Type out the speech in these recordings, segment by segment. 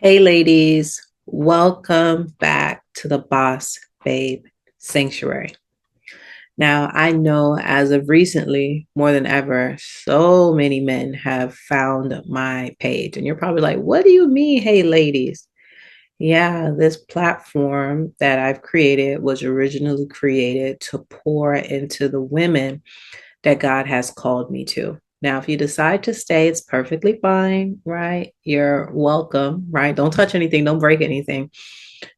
Hey, ladies, welcome back to the Boss Babe Sanctuary. Now, I know as of recently, more than ever, so many men have found my page. And you're probably like, what do you mean, hey, ladies? Yeah, this platform that I've created was originally created to pour into the women that God has called me to. Now, if you decide to stay, it's perfectly fine, right? You're welcome, right? Don't touch anything, don't break anything.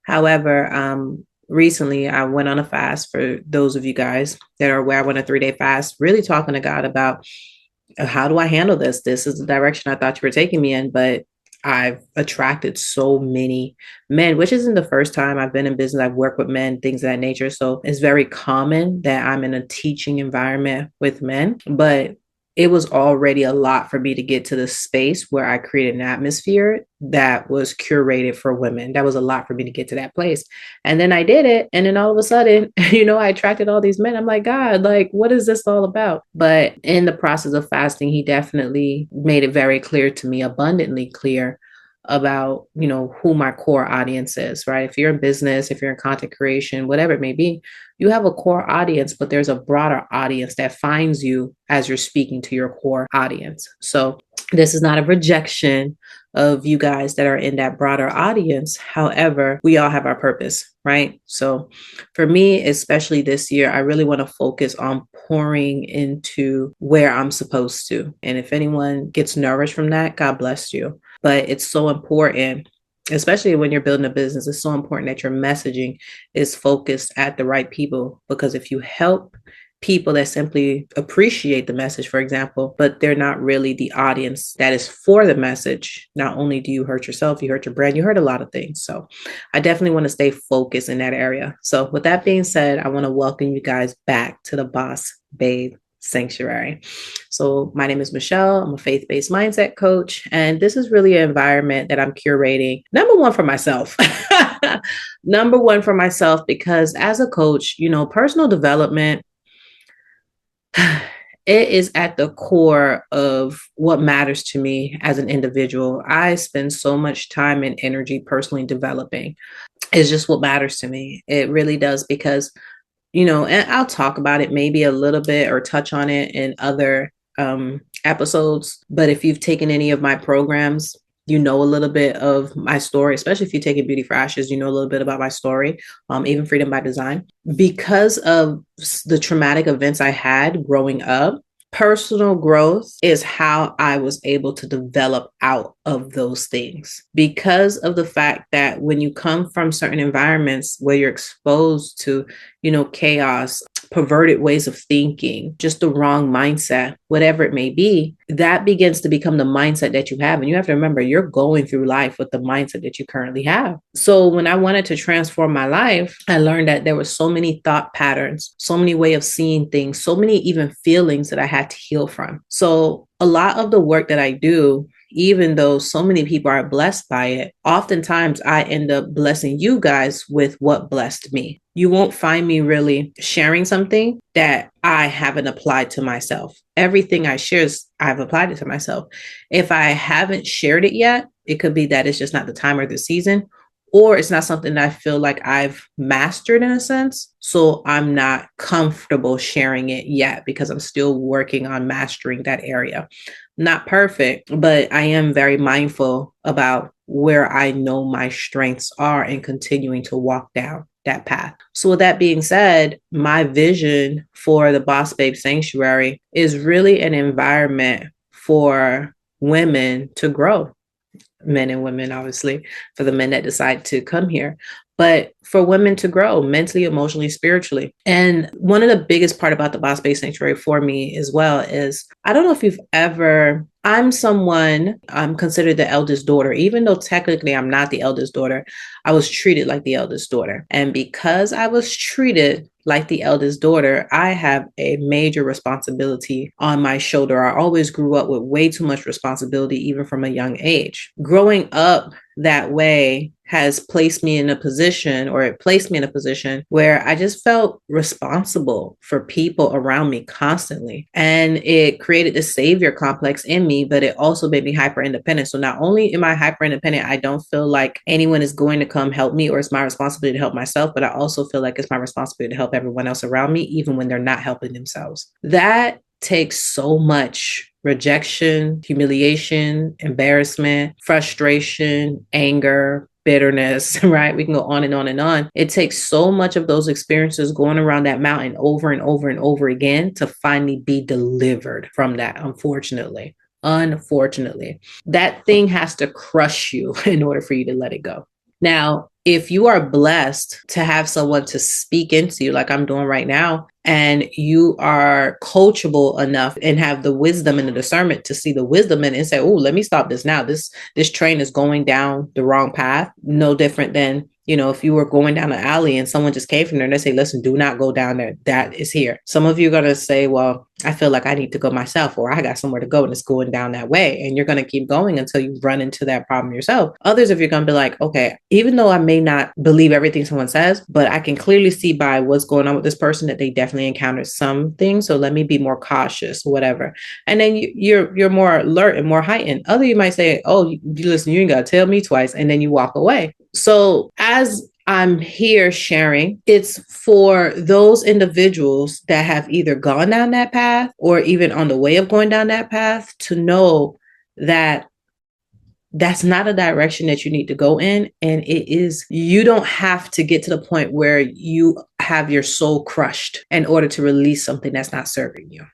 However, recently I went on a fast for those of you guys that are aware. I went a 3-day fast, really talking to God about how do I handle this? This is the direction I thought you were taking me in, but I've attracted so many men, which isn't the first time I've been in business. I've worked with men, things of that nature. So it's very common that I'm in a teaching environment with men, but it was already a lot for me to get to the space where I created an atmosphere that was curated for women. That was a lot for me to get to that place. And then I did it. And then all of a sudden, I attracted all these men. I'm like, God, like, what is this all about? But in the process of fasting, he definitely made it very clear to me, abundantly clear about who my core audience is, right? If you're in business, if you're in content creation, whatever it may be, you have a core audience, but there's a broader audience that finds you as you're speaking to your core audience. So this is not a rejection of you guys that are in that broader audience. However, we all have our purpose, right? So for me, especially this year, I really want to focus on pouring into where I'm supposed to. And if anyone gets nourished from that, God bless you. But it's so important, especially when you're building a business, it's so important that your messaging is focused at the right people. Because if you help people that simply appreciate the message, for example, but they're not really the audience that is for the message, not only do you hurt yourself, you hurt your brand, you hurt a lot of things. So I definitely want to stay focused in that area. So with that being said, I want to welcome you guys back to the Boss Babe Sanctuary. So my name is Michelle. I'm a faith-based mindset coach, and this is really an environment that I'm curating. Number one for myself. Number one for myself, because as a coach, personal development, it is at the core of what matters to me as an individual. I spend so much time and energy personally developing. It's just what matters to me. It really does, because and I'll talk about it maybe a little bit or touch on it in other episodes. But if you've taken any of my programs, you know a little bit of my story, especially if you take a Beauty for Ashes, you know a little bit about my story, even Freedom by Design. Because of the traumatic events I had growing up, personal growth is how I was able to develop out of those things, because of the fact that when you come from certain environments where you're exposed to, chaos, perverted ways of thinking, just the wrong mindset, whatever it may be, that begins to become the mindset that you have. And you have to remember, you're going through life with the mindset that you currently have. So when I wanted to transform my life, I learned that there were so many thought patterns, so many way of seeing things, so many even feelings that I had to heal from. So a lot of the work that I do, even though so many people are blessed by it, oftentimes I end up blessing you guys with what blessed me. You won't find me really sharing something that I haven't applied to myself. Everything I share I've applied it to myself. If I haven't shared it yet, it could be that it's just not the time or the season, or it's not something that I feel like I've mastered in a sense. So I'm not comfortable sharing it yet because I'm still working on mastering that area. Not perfect, but I am very mindful about where I know my strengths are and continuing to walk down that path. So with that being said, my vision for the Boss Babe Sanctuary is really an environment for women to grow. Men and women, obviously, for the men that decide to come here, but for women to grow mentally, emotionally, spiritually. And one of the biggest part about the Boss Babe Sanctuary for me as well is, I don't know if you've ever, I'm considered the eldest daughter, even though technically I'm not the eldest daughter. I was treated like the eldest daughter. And because I was treated like the eldest daughter, I have a major responsibility on my shoulder. I always grew up with way too much responsibility, even from a young age. Growing up that way has placed me in a position, or it placed me in a position where I just felt responsible for people around me constantly. And it created this savior complex in me, but it also made me hyper independent. So not only am I hyper independent, I don't feel like anyone is going to come help me, or it's my responsibility to help myself, but I also feel like it's my responsibility to help everyone else around me, even when they're not helping themselves. That takes so much rejection, humiliation, embarrassment, frustration, anger, bitterness, right? We can go on and on and on. It takes so much of those experiences going around that mountain over and over and over again to finally be delivered from that, unfortunately. Unfortunately, that thing has to crush you in order for you to let it go. Now, if you are blessed to have someone to speak into you, like I'm doing right now, and you are coachable enough and have the wisdom and the discernment to see the wisdom in it and say, oh, let me stop this now. This train is going down the wrong path. No different than, if you were going down an alley and someone just came from there and they say, listen, do not go down there. That is here. Some of you are going to say, well, I feel like I need to go myself, or I got somewhere to go and it's going down that way. And you're going to keep going until you run into that problem yourself. Others of you are going to be like, okay, even though I may not believe everything someone says, but I can clearly see by what's going on with this person that they definitely encountered some things. So let me be more cautious, whatever. And then you're more alert and more heightened. Other you might say, oh, you listen, you ain't got to tell me twice. And then you walk away. So as I'm here sharing, it's for those individuals that have either gone down that path or even on the way of going down that path to know that that's not a direction that you need to go in. And you don't have to get to the point where you have your soul crushed in order to release something that's not serving you.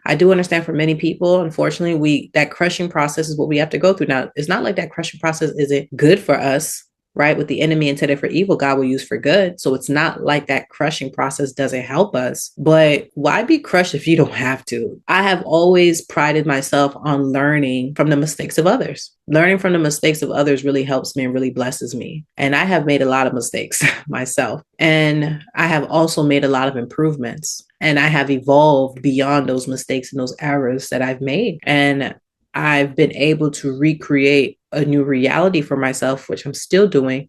I do understand for many people, unfortunately, that crushing process is what we have to go through. Now, it's not like that crushing process isn't good for us, right? With the enemy intended for evil, God will use for good. So it's not like that crushing process doesn't help us, but why be crushed if you don't have to? I have always prided myself on learning from the mistakes of others. Learning from the mistakes of others really helps me and really blesses me. And I have made a lot of mistakes myself. And I have also made a lot of improvements. And I have evolved beyond those mistakes and those errors that I've made. And I've been able to recreate a new reality for myself, which I'm still doing.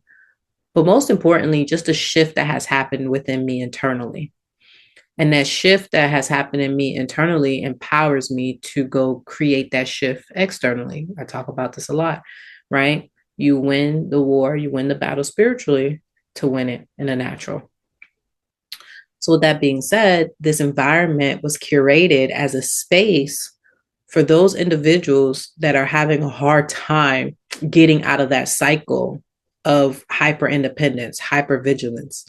But most importantly, just a shift that has happened within me internally. And that shift that has happened in me internally empowers me to go create that shift externally. I talk about this a lot, right? You win the war, you win the battle spiritually to win it in the natural. So with that being said, this environment was curated as a space for those individuals that are having a hard time getting out of that cycle of hyper independence, hyper vigilance,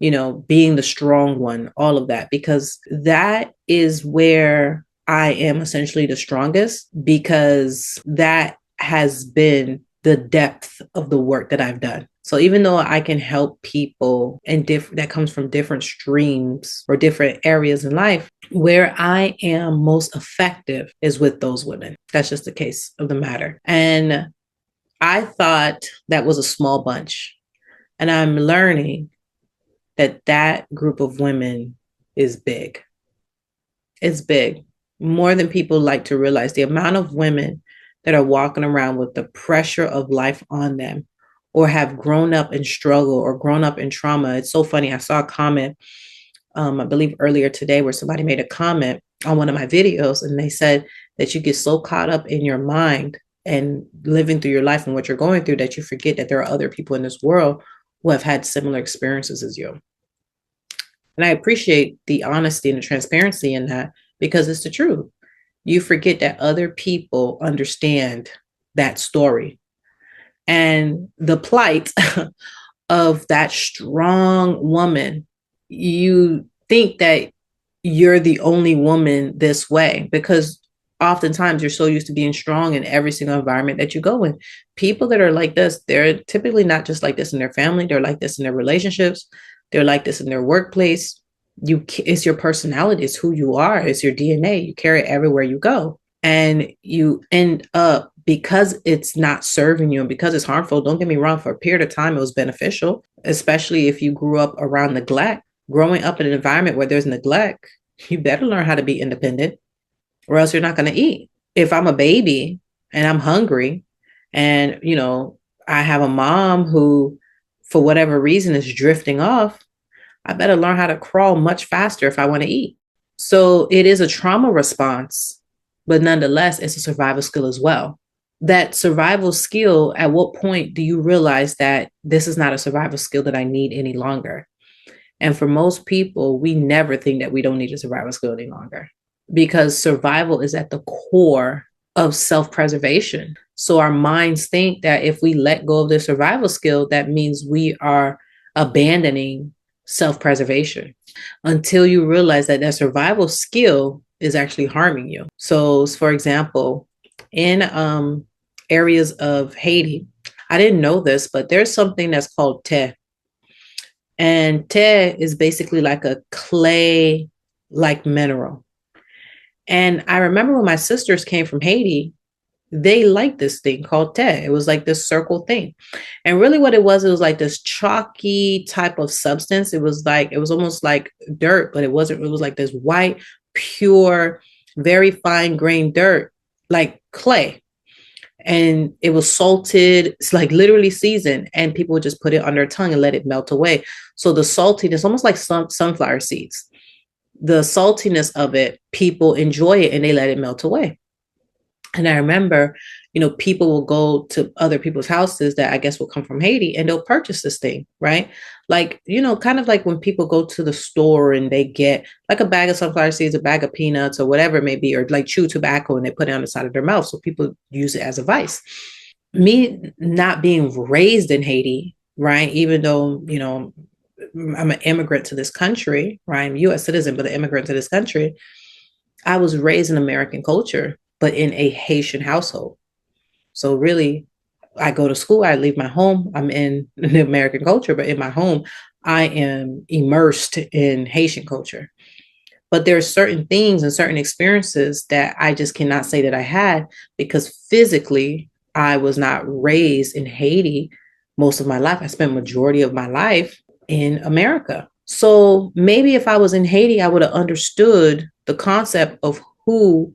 being the strong one, all of that, because that is where I am essentially the strongest, because that has been the depth of the work that I've done. So even though I can help people that comes from different streams or different areas in life, where I am most effective is with those women. That's just the case of the matter. And I thought that was a small bunch. And I'm learning that group of women is big. It's big. More than people like to realize. The amount of women that are walking around with the pressure of life on them, or have grown up in struggle or grown up in trauma. It's so funny. I saw a comment, I believe earlier today, where somebody made a comment on one of my videos, and they said that you get so caught up in your mind and living through your life and what you're going through that you forget that there are other people in this world who have had similar experiences as you. And I appreciate the honesty and the transparency in that, because it's the truth. You forget that other people understand that story. And the plight of that strong woman, you think that you're the only woman this way, because oftentimes you're so used to being strong in every single environment that you go in. People that are like this, they're typically not just like this in their family. They're like this in their relationships. They're like this in their workplace. It's your personality. It's who you are. It's your DNA. You carry it everywhere you go. And you end up, because it's not serving you and because it's harmful. Don't get me wrong, for a period of time, it was beneficial, especially if you grew up around neglect. Growing up in an environment where there's neglect, you better learn how to be independent, or else you're not going to eat. If I'm a baby and I'm hungry and, I have a mom who, for whatever reason, is drifting off. I better learn how to crawl much faster if I want to eat. So it is a trauma response, but nonetheless, it's a survival skill as well. That survival skill, at what point do you realize that this is not a survival skill that I need any longer? And for most people, we never think that we don't need a survival skill any longer because survival is at the core of self-preservation. So our minds think that if we let go of the survival skill, that means we are abandoning self-preservation until you realize that that survival skill is actually harming you. So, for example, in areas of Haiti, I didn't know this, but there's something that's called te. And te is basically like a clay-like mineral. And I remember when my sisters came from Haiti, they liked this thing called te. It was like this circle thing. And really what it was like this chalky type of substance. It was almost like dirt, but it wasn't. It was like this white, pure, very fine grained dirt, like clay. And it was salted. It's like literally seasoned. And people would just put it on their tongue and let it melt away. So the saltiness, almost like sunflower seeds. The saltiness of it, people enjoy it and they let it melt away. And I remember, people will go to other people's houses that I guess will come from Haiti and they'll purchase this thing, right? Like, kind of like when people go to the store and they get like a bag of sunflower seeds, a bag of peanuts or whatever it may be, or like chew tobacco and they put it on the side of their mouth. So people use it as a vice. Me not being raised in Haiti, right? Even though, I'm an immigrant to this country, right? I'm a US citizen, but an immigrant to this country. I was raised in American culture, but in a Haitian household. So really, I go to school, I leave my home, I'm in the American culture, but in my home, I am immersed in Haitian culture. But there are certain things and certain experiences that I just cannot say that I had because physically, I was not raised in Haiti most of my life. I spent majority of my life in America. So maybe if I was in Haiti, I would have understood the concept of who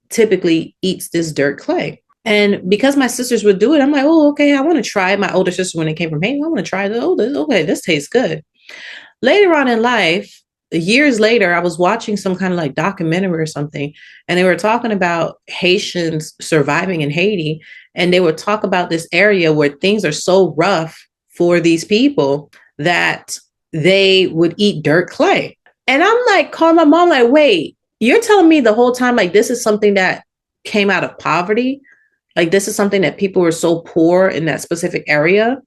typically eats this dirt clay. And because my sisters would do it, I'm like, oh, okay, I want to try it. My older sister, when it came from Haiti, I want to try it. Oh, this tastes good. Later on in life, years later, I was watching some kind of like documentary or something, and they were talking about Haitians surviving in Haiti. And they would talk about this area where things are so rough for these people that they would eat dirt clay. And I'm like, calling my mom, like, wait, you're telling me the whole time, like, this is something that came out of poverty? Like, this is something that people were so poor in that specific area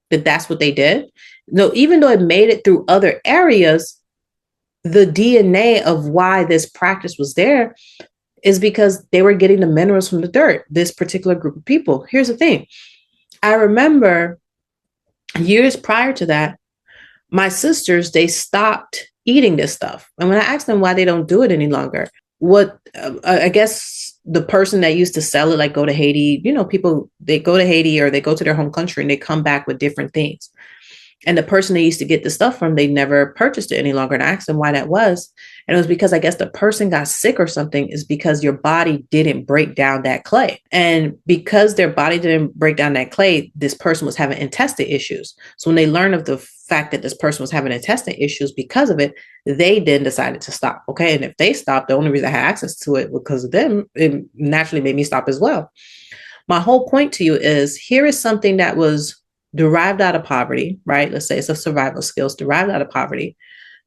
that that's what they did? No, even though it made it through other areas, the DNA of why this practice was there is because they were getting the minerals from the dirt, this particular group of people. Here's the thing. I remember years prior to that, my sisters, they stopped eating this stuff. And when I asked them why they don't do it any longer, I guess the person that used to sell it, like go to Haiti, people, they go to Haiti or they go to their home country and they come back with different things. And the person they used to get the stuff from, they never purchased it any longer. And I asked them why that was. And it was because I guess the person got sick or something, is because your body didn't break down that clay. And because their body didn't break down that clay, this person was having intestine issues. So when they learned of the fact that this person was having intestine issues because of it, they then decided to stop. Okay. And if they stopped, the only reason I had access to it was because of them, it naturally made me stop as well. My whole point to you is, here is something that was derived out of poverty, right? Let's say it's a survival skills derived out of poverty.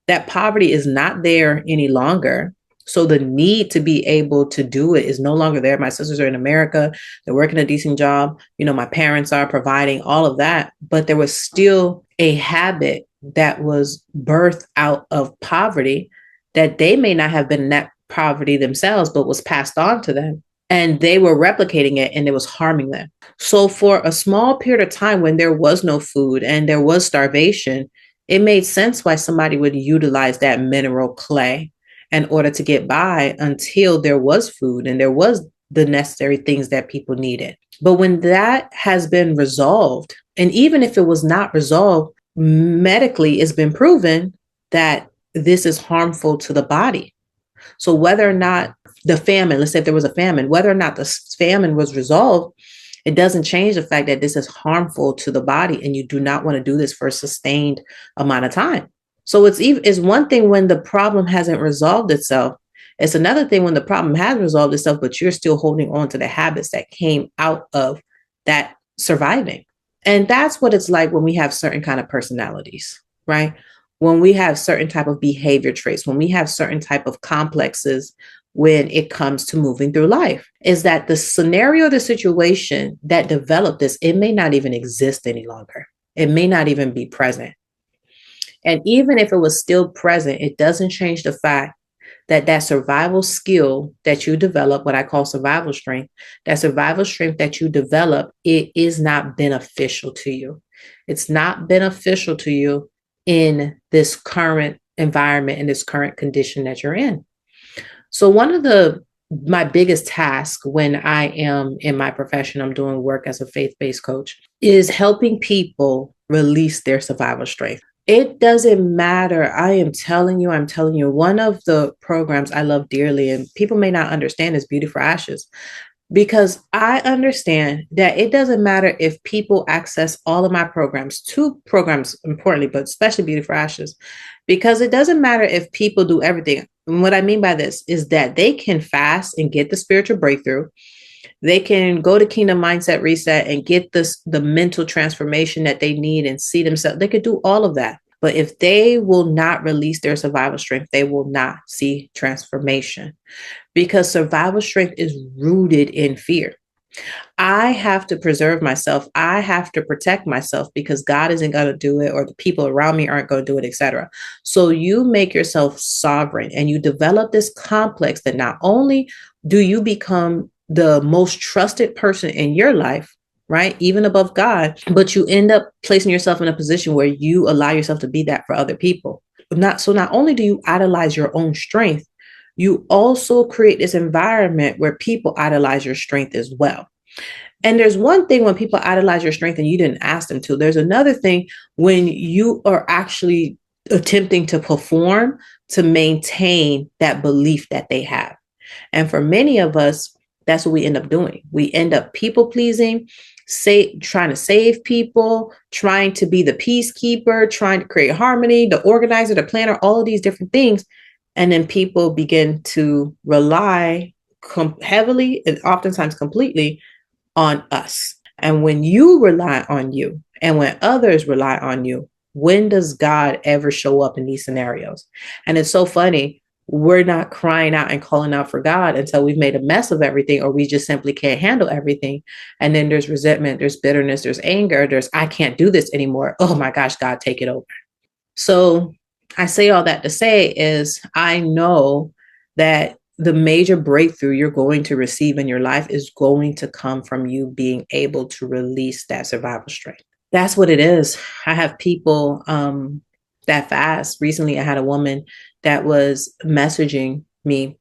That poverty is not there any longer. So the need to be able to do it is no longer there. My sisters are in America. They're working a decent job. My parents are providing all of that. But there was still a habit that was birthed out of poverty that they may not have been in that poverty themselves, but was passed on to them. And they were replicating it and it was harming them. So for a small period of time when there was no food and there was starvation, it made sense why somebody would utilize that mineral clay in order to get by until there was food and there was the necessary things that people needed. But when that has been resolved, and even if it was not resolved, medically it's been proven that this is harmful to the body. So whether or not the famine, let's say if there was a famine, whether or not the famine was resolved, It doesn't change the fact that this is harmful to the body and you do not want to do this for a sustained amount of time. So it's one thing when the problem hasn't resolved itself. It's another thing when the problem has resolved itself, but you're still holding on to the habits that came out of that surviving. And that's what it's like when we have certain kind of personalities, right? When we have certain type of behavior traits, when we have certain type of complexes when it comes to moving through life, is that the scenario, the situation that developed this, it may not even exist any longer. It may not even be present. And even if it was still present, it doesn't change the fact that that survival skill that you develop, what I call survival strength, that survival strength that you develop, it is not beneficial to you. It's not beneficial to you in this current environment, in this current condition that you're in. So one of my biggest tasks when I am in my profession, I'm doing work as a faith-based coach, is helping people release their survival strength. It doesn't matter. I'm telling you, one of the programs I love dearly, and people may not understand, is Beauty for Ashes, because I understand that it doesn't matter if people access all of my programs, 2 programs importantly, but especially Beauty for Ashes, because it doesn't matter if people do everything. And what I mean by this is that they can fast and get the spiritual breakthrough. They can go to Kingdom Mindset Reset and get the mental transformation that they need and see themselves. They could do all of that. But if they will not release their survival strength, they will not see transformation, because survival strength is rooted in fear. I have to preserve myself. I have to protect myself because God isn't going to do it, or the people around me aren't going to do it, etc. So you make yourself sovereign and you develop this complex that not only do you become the most trusted person in your life, right, even above God, but you end up placing yourself in a position where you allow yourself to be that for other people. Not only do you idolize your own strength, you also create this environment where people idolize your strength as well. And there's one thing when people idolize your strength and you didn't ask them to. There's another thing when you are actually attempting to perform to maintain that belief that they have. And for many of us, that's what we end up doing. We end up people pleasing, trying to save people, trying to be the peacekeeper, trying to create harmony, the organizer, the planner, all of these different things. And then people begin to rely heavily and oftentimes completely on us. And when you rely on you and when others rely on you, when does God ever show up in these scenarios? And it's so funny. We're not crying out and calling out for God until we've made a mess of everything, or we just simply can't handle everything. And then there's resentment, there's bitterness, there's anger, I can't do this anymore. Oh my gosh, God, take it over. So I say all that to say is I know that the major breakthrough you're going to receive in your life is going to come from you being able to release that survival strength. That's what it is. I have people that fast. Recently, I had a woman that was messaging me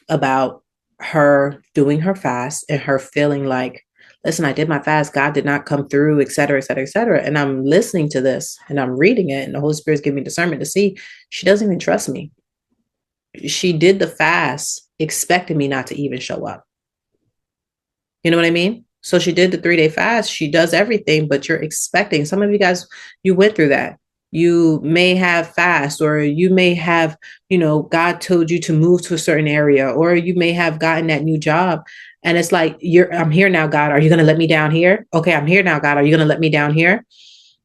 about her doing her fast and her feeling like, listen, I did my fast. God did not come through, et cetera, et cetera, et cetera. And I'm listening to this and I'm reading it, and the Holy Spirit's giving me discernment to see she doesn't even trust me. She did the fast expecting me not to even show up. You know what I mean? So she did the 3-day fast. She does everything, but you're expecting. Some of you guys, you went through that. You may have fast, or you may have, God told you to move to a certain area, or you may have gotten that new job. And it's like, I'm here now, God. Are you going to let me down here? Okay, I'm here now, God. Are you going to let me down here?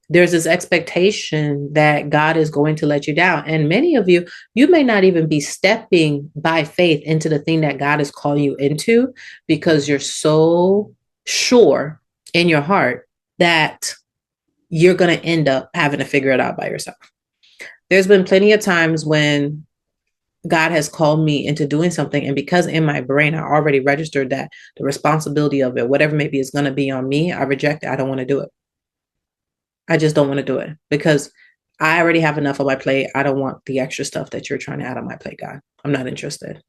There's this expectation that God is going to let you down. And many of you, you may not even be stepping by faith into the thing that God is calling you into, because you're so sure in your heart that you're going to end up having to figure it out by yourself. There's been plenty of times when God has called me into doing something, and because in my brain I already registered that the responsibility of it, whatever maybe is going to be on me, I reject it. I don't want to do it. I just don't want to do it because I already have enough on my plate. I don't want the extra stuff that you're trying to add on my plate, God. I'm not interested.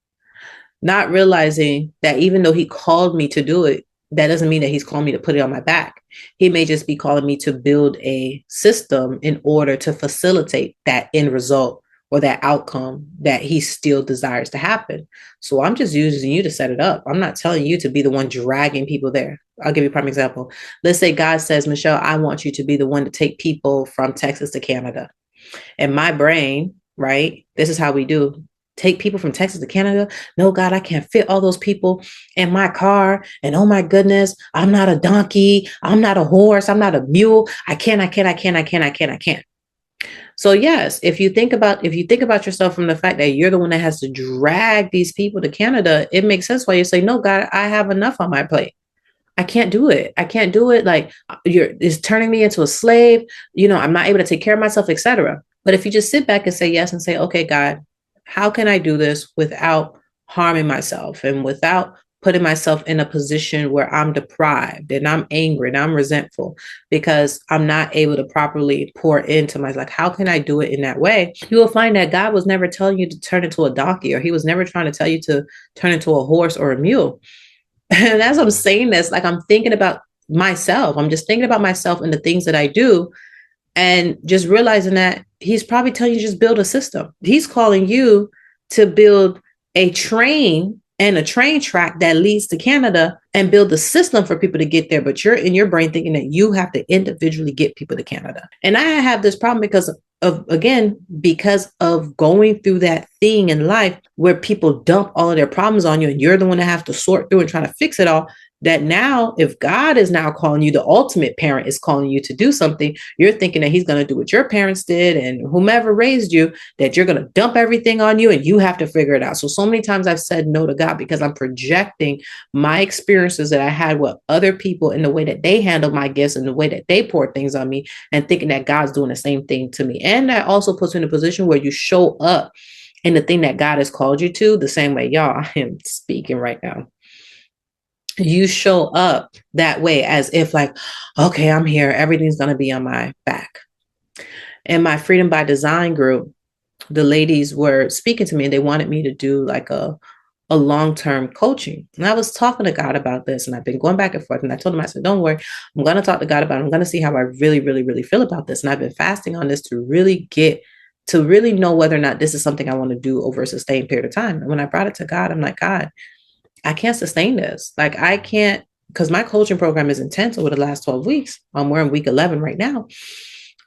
Not realizing that even though he called me to do it, that doesn't mean that he's calling me to put it on my back. He may just be calling me to build a system in order to facilitate that end result or that outcome that he still desires to happen. So I'm just using you to set it up. I'm not telling you to be the one dragging people there. I'll give you a prime example. Let's say God says, Michelle, I want you to be the one to take people from Texas to Canada. And my brain, right? This is how we do. Take people from Texas to Canada. No, God, I can't fit all those people in my car. And oh my goodness, I'm not a donkey. I'm not a horse. I'm not a mule. I can't. So yes, if you think about yourself from the fact that you're the one that has to drag these people to Canada, it makes sense why you say, no, God, I have enough on my plate. I can't do it. I can't do it. Like it's turning me into a slave. I'm not able to take care of myself, etc. But if you just sit back and say yes and say, okay, God, how can I do this without harming myself and without putting myself in a position where I'm deprived and I'm angry and I'm resentful because I'm not able to properly pour into myself? Like, how can I do it in that way? You will find that God was never telling you to turn into a donkey, or he was never trying to tell you to turn into a horse or a mule. And as I'm saying this, like I'm thinking about myself. I'm just thinking about myself and the things that I do, and just realizing that he's probably telling you to just build a system. He's calling you to build a train and a train track that leads to Canada and build the system for people to get there. But you're in your brain thinking that you have to individually get people to Canada. And I have this problem because of going through that thing in life where people dump all of their problems on you and you're the one that have to sort through and try to fix it all. That now, if God is now calling you, the ultimate parent is calling you to do something, you're thinking that he's going to do what your parents did and whomever raised you, that you're going to dump everything on you and you have to figure it out. So many times I've said no to God because I'm projecting my experiences that I had with other people in the way that they handle my gifts and the way that they pour things on me, and thinking that God's doing the same thing to me. And that also puts you in a position where you show up in the thing that God has called you to the same way. Y'all, I am speaking right now. You show up that way as if like, okay, I'm here. Everything's going to be on my back. In my Freedom by Design group, the ladies were speaking to me and they wanted me to do like a long-term coaching. And I was talking to God about this, and I've been going back and forth. And I told him, I said, don't worry, I'm going to talk to God about it. I'm going to see how I really, really, really feel about this. And I've been fasting on this to really know whether or not this is something I want to do over a sustained period of time. And when I brought it to God, I'm like, God, I can't sustain this. Like I can't, because my coaching program is intense over the last 12 weeks. We're in week 11 right now.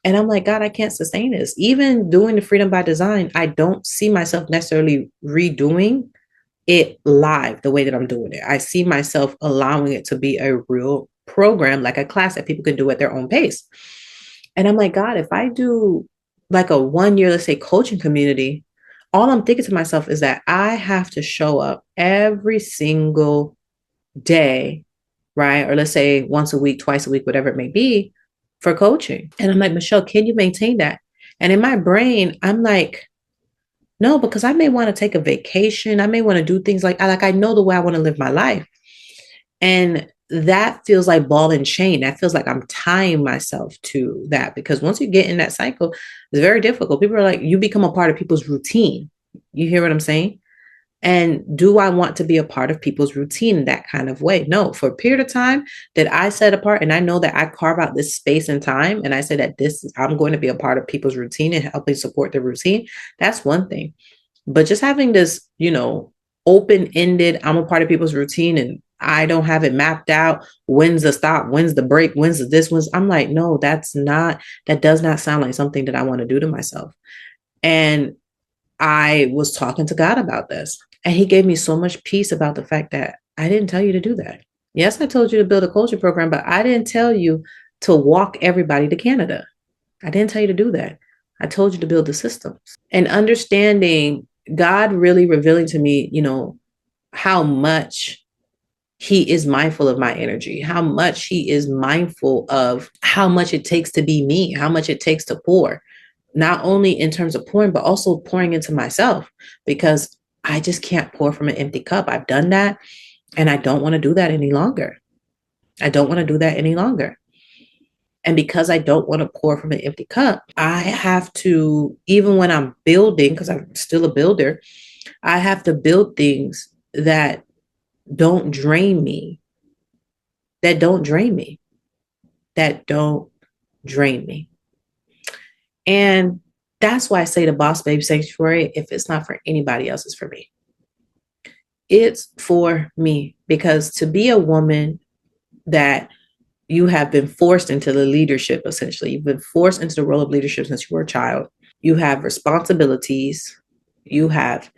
And I'm like, God, I can't sustain this. Even doing the Freedom by Design, I don't see myself necessarily redoing it live the way that I'm doing it. I see myself allowing it to be a real program, like a class that people can do at their own pace. And I'm like, God, if I do like a 1 year, let's say, coaching community, all I'm thinking to myself is that I have to show up every single day, right? Or let's say once a week, twice a week, whatever it may be, for coaching. And I'm like, Michelle, can you maintain that? And in my brain, I'm like, no, because I may want to take a vacation. I may want to do things like I know the way I want to live my life. And that feels like ball and chain. That feels like I'm tying myself to that, because once you get in that cycle, it's very difficult. People are like, you become a part of people's routine. You hear what I'm saying? And do I want to be a part of people's routine in that kind of way? No, for a period of time that I set apart, and I know that I carve out this space and time, and I say that I'm going to be a part of people's routine and helping support their routine. That's one thing. But just having this, open-ended, I'm a part of people's routine and I don't have it mapped out. When's the stop? When's the break? When's the this? I'm like, no, that does not sound like something that I want to do to myself. And I was talking to God about this, and he gave me so much peace about the fact that I didn't tell you to do that. Yes, I told you to build a coaching program, but I didn't tell you to walk everybody to Canada. I didn't tell you to do that. I told you to build the systems. And understanding God really revealing to me, how much he is mindful of my energy, how much he is mindful of how much it takes to be me, how much it takes to pour, not only in terms of pouring, but also pouring into myself, because I just can't pour from an empty cup. I've done that, and I don't want to do that any longer. I don't want to do that any longer. And because I don't want to pour from an empty cup, I have to, even when I'm building, because I'm still a builder, I have to build things that don't drain me, that don't drain me, that don't drain me. And that's why I say the Boss Babe Sanctuary, if it's not for anybody else, it's for me. It's for me, because to be a woman that you have been forced into the leadership, essentially, you've been forced into the role of leadership since you were a child. You have responsibilities, you have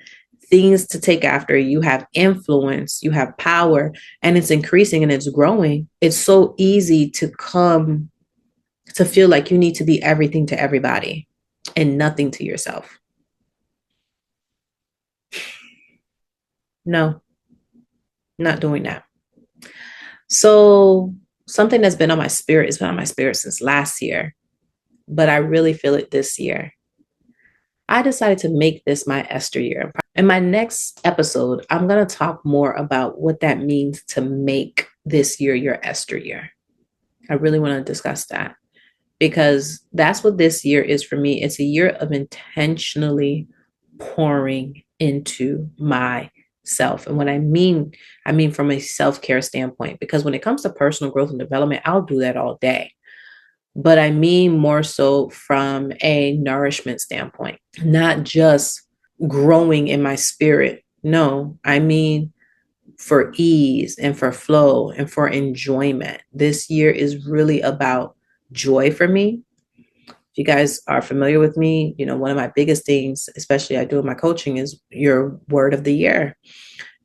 things to take after, you have influence, you have power, and it's increasing and it's growing. It's so easy to come to feel like you need to be everything to everybody and nothing to yourself. No, not doing that. So something that's been on my spirit has been on my spirit since last year, but I really feel it this year. I decided to make this my Esther year. In my next episode, I'm going to talk more about what that means to make this year your Esther year. I really want to discuss that, because that's what this year is for me. It's a year of intentionally pouring into myself. And what I mean from a self-care standpoint, because when it comes to personal growth and development, I'll do that all day. But I mean more so from a nourishment standpoint, not just growing in my spirit. No, I mean for ease and for flow and for enjoyment. This year is really about joy for me. If you guys are familiar with me, you know, one of my biggest things, especially I do in my coaching, is your word of the year.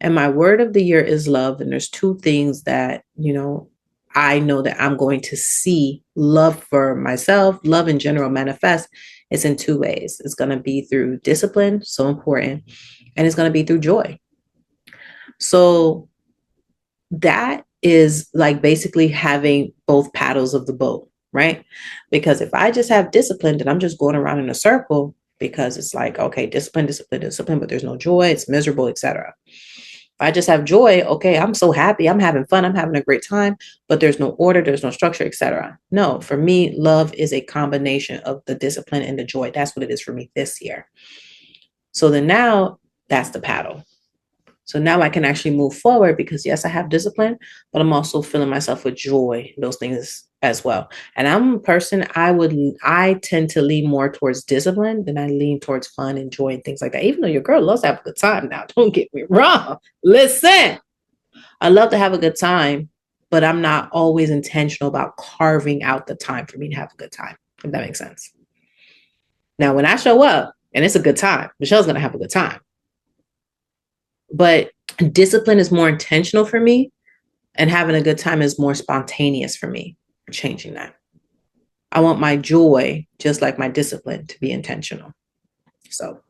And my word of the year is love. And there's two things that, you know that I'm going to see love for myself, love in general manifest. It's in two ways. It's going to be through discipline, so important, and it's going to be through joy. So that is like basically having both paddles of the boat, right? Because if I just have discipline, then I'm just going around in a circle, because it's like, okay, discipline, discipline, discipline, but there's no joy, it's miserable, etc. If I just have joy, okay, I'm so happy, I'm having fun, I'm having a great time, but there's no order, there's no structure, etc. No, for me, love is a combination of the discipline and the joy. That's what it is for me this year. So then now that's the paddle. So now I can actually move forward, because yes, I have discipline, but I'm also filling myself with joy, those things as well. And I'm a person, I tend to lean more towards discipline than I lean towards fun and joy and things like that. Even though your girl loves to have a good time now, don't get me wrong. Listen, I love to have a good time, but I'm not always intentional about carving out the time for me to have a good time, if that makes sense. Now, when I show up and it's a good time, Michelle's going to have a good time. But discipline is more intentional for me, and having a good time is more spontaneous for me. I'm changing that. I want my joy, just like my discipline, to be intentional. So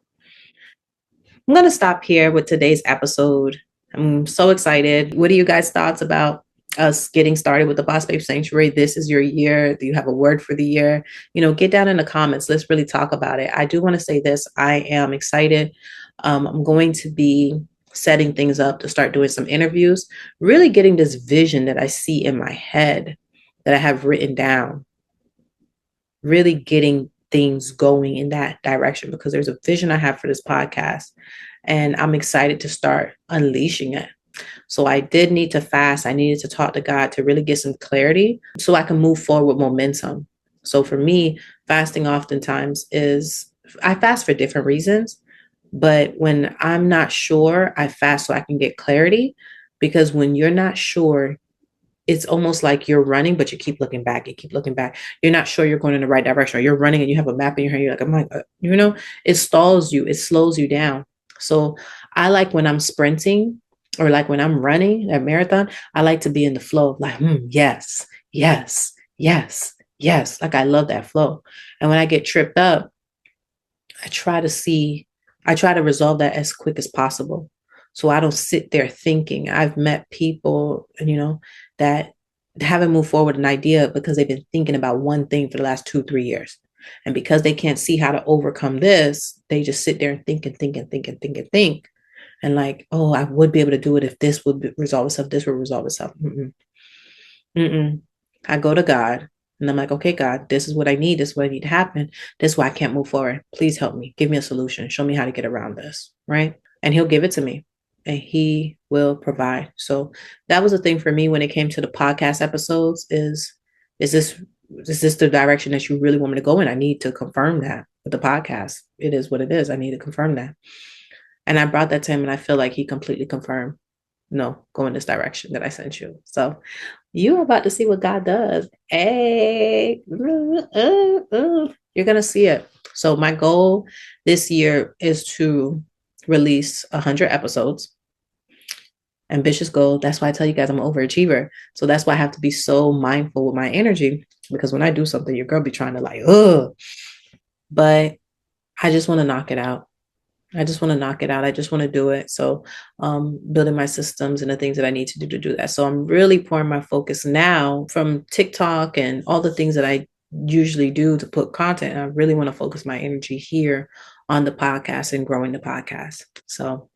I'm going to stop here with today's episode. I'm so excited. What are you guys' thoughts about us getting started with the Boss Babe Sanctuary? This is your year. Do you have a word for the year? You know, get down in the comments. Let's really talk about it. I do want to say this. I am excited. I'm going to be setting things up to start doing some interviews, really getting this vision that I see in my head that I have written down, really getting things going in that direction, because there's a vision I have for this podcast and I'm excited to start unleashing it. So I did need to fast. I needed to talk to God to really get some clarity so I can move forward with momentum. So for me, fasting oftentimes I fast for different reasons. But when I'm not sure, I fast so I can get clarity, because when you're not sure, it's almost like you're running, but you keep looking back. You keep looking back. You're not sure you're going in the right direction, or you're running and you have a map in your hand. You're like, I'm like, it stalls you. It slows you down. So I like when I'm sprinting, or like when I'm running a marathon, I like to be in the flow. Like, yes, yes, yes, yes. Like I love that flow. And when I get tripped up, I try to resolve that as quick as possible. So I don't sit there thinking. I've met people, that haven't moved forward an idea because they've been thinking about one thing for the last 2-3 years. And because they can't see how to overcome this, they just sit there and think and think and think and think and think. And like, oh, I would be able to do it if this would resolve itself. This would resolve itself. I go to God. And I'm like, okay, God, this is what I need. This is what I need to happen. This is why I can't move forward. Please help me. Give me a solution. Show me how to get around this, right? And he'll give it to me, and he will provide. So that was the thing for me when it came to the podcast episodes is this the direction that you really want me to go in? I need to confirm that. with the podcast. It is what it is. I need to confirm that. And I brought that to him, and I feel like he completely confirmed, no, go in this direction that I sent you. So you're about to see what God does. Hey, you're going to see it. So my goal this year is to release 100 episodes. Ambitious goal. That's why I tell you guys I'm an overachiever. So that's why I have to be so mindful with my energy, because when I do something, your girl be trying to like, ugh. But I just want to knock it out. I just want to knock it out. I just want to do it. So building my systems and the things that I need to do that. So I'm really pouring my focus now from TikTok and all the things that I usually do to put content. I really want to focus my energy here on the podcast and growing the podcast. So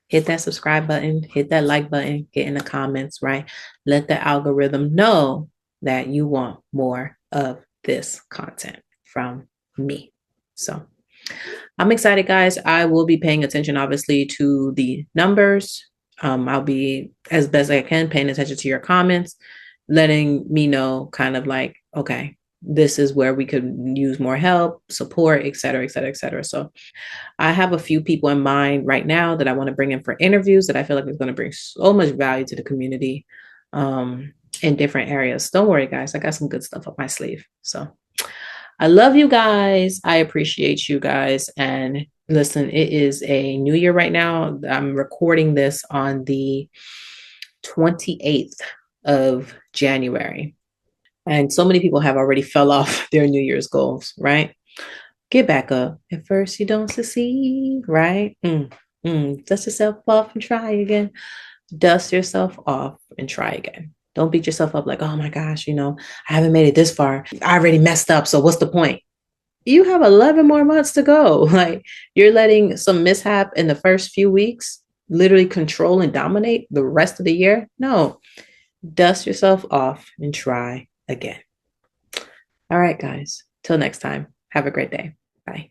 hit that subscribe button, hit that like button, get in the comments, right? Let the algorithm know that you want more of this content from me. So I'm excited, guys. I will be paying attention, obviously, to the numbers. I'll be, as best I can, paying attention to your comments, letting me know kind of like, okay, this is where we could use more help, support, et cetera, et cetera, et cetera. So I have a few people in mind right now that I want to bring in for interviews that I feel like is going to bring so much value to the community in different areas. Don't worry, guys. I got some good stuff up my sleeve. So I love you guys. I appreciate you guys. And listen, it is a new year right now. I'm recording this on the 28th of January. And so many people have already fell off their New Year's goals, right? Get back up. At first, you don't succeed, right? Dust yourself off and try again. Dust yourself off and try again. Don't beat yourself up like, oh my gosh, I haven't made it this far. I already messed up. So what's the point? You have 11 more months to go. Like, you're letting some mishap in the first few weeks literally control and dominate the rest of the year. No, dust yourself off and try again. All right, guys. Till next time. Have a great day. Bye.